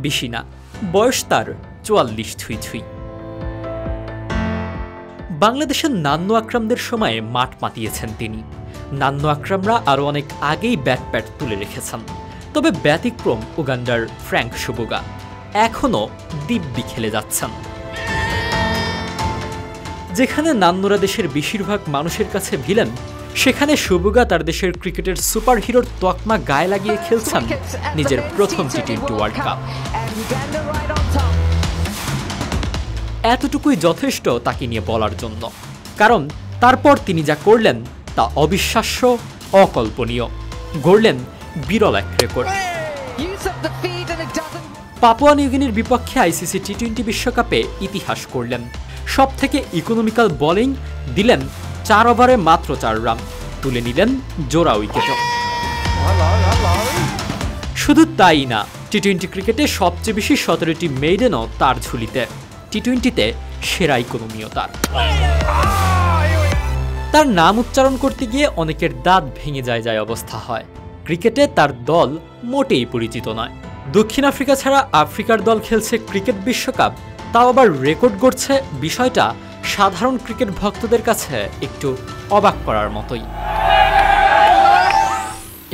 বেশি না, বয়স তার ৪৪ ছুঁই ছুঁই। বাংলাদেশের নান্নু আকরামদের সময়ে মাঠ মাতিয়েছেন তিনি। নান্নু আকরামরা আরও অনেক আগেই ব্যাট প্যাট তুলে রেখেছেন। তবে ব্যতিক্রম উগান্ডার ফ্র্যাঙ্ক সুবুগা, এখনও দিব্যি খেলে যাচ্ছেন। যেখানে নান্নুরা দেশের বেশিরভাগ মানুষের কাছে ভিলেন, সেখানে সুবুগা তার দেশের ক্রিকেটের সুপারহিরোর তকমা গায়ে লাগিয়ে খেলছেন নিজের প্রথম টি-20 ওয়ার্ল্ড কাপ। এতটুকুই যথেষ্ট তাকে নিয়ে বলার জন্য, কারণ তারপর তিনি যা করলেন তা অবিশ্বাস্য, অকল্পনীয়। গড়লেন বিরল এক রেকর্ড। পাপুয়া নিউগিনির বিপক্ষে আইসিসি টি-20 বিশ্বকাপে ইতিহাস করলেন। সবথেকে ইকোনমিক্যাল বোলিং দিলেন 4 ওভারে মাত্র 4 রান, তুলে নিলেন জোড়া উইকেটও। শুধু তাই না, টি-20 ক্রিকেটে সবচেয়ে বেশি 17টি মেইডেনও তার ঝুলিতে। টি-20তে সেরা ইকোনমিও তার। তার নাম উচ্চারণ করতে গিয়ে অনেকের দাঁত ভেঙে যায় অবস্থা হয়। ক্রিকেটে তার দল মোটেই পরিচিত নয়। দক্ষিণ আফ্রিকা ছাড়া আফ্রিকার দল খেলছে ক্রিকেট বিশ্বকাপ, তাও আবার রেকর্ড গড়ছে। বিষয়টা সাধারণ ক্রিকেট ভক্তদের কাছে একটু অবাক করার মতোই।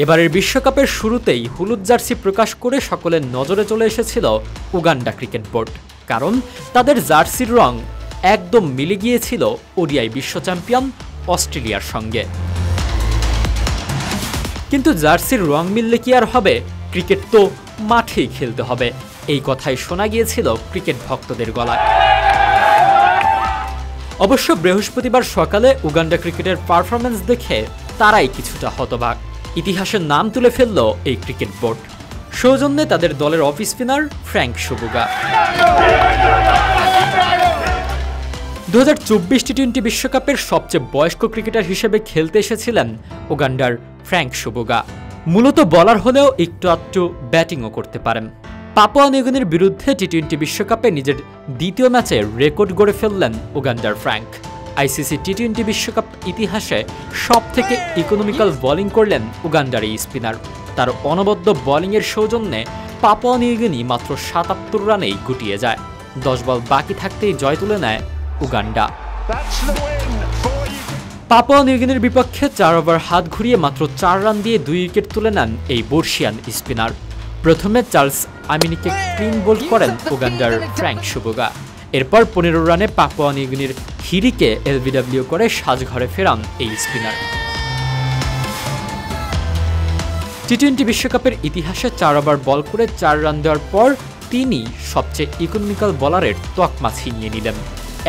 এবারের বিশ্বকাপের শুরুতেই হলুদ জার্সি প্রকাশ করে সকলের নজরে চলে এসেছিল উগান্ডা ক্রিকেট বোর্ড, কারণ তাদের জার্সির রং একদম মিলে গিয়েছিল ওডিআই বিশ্ব চ্যাম্পিয়ন অস্ট্রেলিয়ার সঙ্গে। কিন্তু জার্সির রং মিললে কি আর হবে? ক্রিকেট তো মাঠেই খেলতে হবে, এই কথাই শোনা গিয়েছিল ক্রিকেট ভক্তদের গলায়। অবশ্য বৃহস্পতিবার সকালে উগান্ডা ক্রিকেটের পারফরম্যান্স দেখে তারাই কিছুটা হতবাক। ইতিহাসের নাম তুলে ফেলল এই ক্রিকেট বোর্ড। সৌজন্যে তাদের দলের অফ স্পিনার ফ্র্যাঙ্ক সুবুগা। 2024 টি-20 বিশ্বকাপের সবচেয়ে বয়স্ক ক্রিকেটার হিসেবে খেলতে এসেছিলেন উগান্ডার ফ্র্যাঙ্ক সুবুগা। মূলত বলার হলেও একটু আধটু ব্যাটিংও করতে পারেন। পাপুয়া নিউগিনির বিরুদ্ধে টি-20 বিশ্বকাপে নিজের দ্বিতীয় ম্যাচে রেকর্ড গড়ে ফেললেন উগান্ডার ফ্র্যাঙ্ক। আইসিসি টি-20 বিশ্বকাপ ইতিহাসে সবথেকে ইকোনমিক্যাল বোলিং করলেন উগান্ডার এই স্পিনার। তার অনবদ্য বোলিংয়ের সৌজন্যে পাপুয়া নিউগিনি মাত্র 77 রানেই গুটিয়ে যায়। 10 বল বাকি থাকতেই জয় তুলে নেয় উগান্ডা। পাপুয়া নিউগিনির বিপক্ষে 4 ওভার হাত ঘুরিয়ে মাত্র 4 রান দিয়ে 2 উইকেট তুলে নেন এই বর্ষিয়ান স্পিনার। প্রথমে চার্লস আমিনিকে ক্লিন বোল্ড করেন উগান্ডার ফ্র্যাঙ্ক সুবুগা। এরপর 15 রানে পাপুয়া নিউগিনির হিরিকে এলবিডব্লিউ করে সাজঘরে ফেরান এই স্পিনার। টি-20 বিশ্বকাপের ইতিহাসে 4 ওভার বল করে 4 রান দেওয়ার পর তিনি সবচেয়ে ইকোনমিক্যাল বোলারের তকমা ছিনিয়ে নিলেন।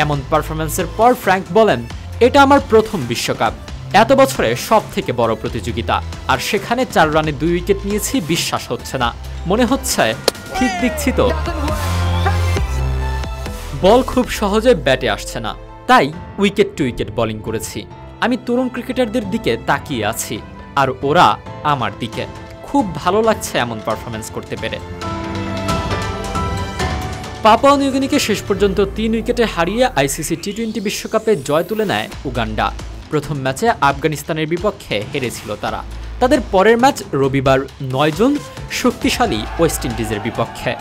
এমন পারফরম্যান্সের পর ফ্র্যাঙ্ক বলেন, এটা আমার প্রথম বিশ্বকাপ, এত বছরে সব থেকে বড় প্রতিযোগিতা, আর সেখানে 4 রানে 2 উইকেট নিয়েছি। বিশ্বাস হচ্ছে না, মনে হচ্ছে ঠিক দেখছি তো। বল খুব সহজে ব্যাটে আসছে না, তাই উইকেট টু উইকেট বোলিং করেছি। আমি তরুণ ক্রিকেটারদের দিকে তাকিয়ে আছি, আর ওরা আমার দিকে। খুব ভালো লাগছে এমন পারফরম্যান্স করতে পেরে। পাপুয়া নিউগিনিকে শেষ পর্যন্ত 3 উইকেটে হারিয়ে আইসিসি টি-20 বিশ্বকাপে জয় তুলে নেয় উগান্ডা। প্রথম ম্যাচে আফগানিস্তানের বিপক্ষে হেরেছিল তারা। তাদের পরের ম্যাচ রবিবার 9 জুন শক্তিশালী ওয়েস্ট ইন্ডিজের বিপক্ষে।